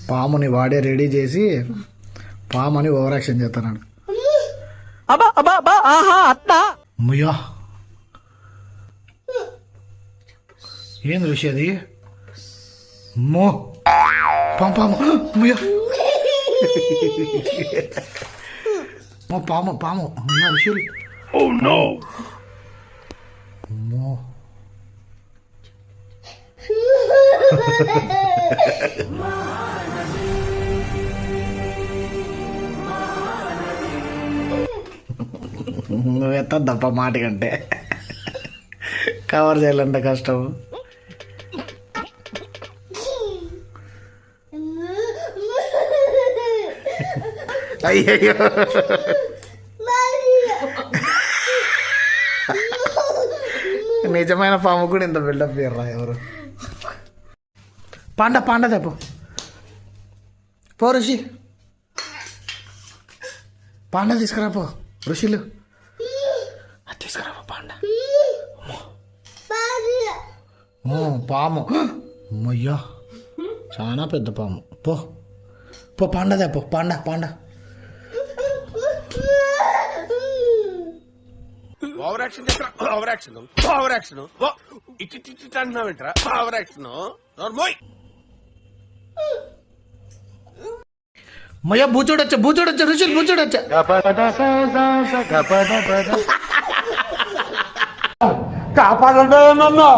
పాముని వాడే రెడీ చేసి పామని ఓవర్ యాక్షన్ చేస్తున్నాడు. అమ్మయ్యా ఏంది ఋషి అది? మో పాము అమ్మయ్యా పాము పాము అమ్మయ్యా ఋషి. అమ్మో నువ్వు ఎత్తద్దప్ప మాట కంటే కవర్ చేయాలంటే కష్టం. అయ్యయ్యో నిజమైన పాము కూడా ఇంత బిల్డప్ చేయరా ఎవరు? పాండ తెప్పు పో ఋషి, పాండ తీసుకురా పో ఋషులు, అది తీసుకురా పో పాండ. పాము అమ్మయ్యా చాలా పెద్ద పాము. పో పో పాండ తెప్పు పాండ. ఓవర్ యాక్షన్ ఇటు అంటున్నావేంట్రా? ఓవర్ యాక్షన్ మయ్యా బూచోడొచ్చా ఋషులు బూచోడొచ్చా. కాపాడండి నన్ను.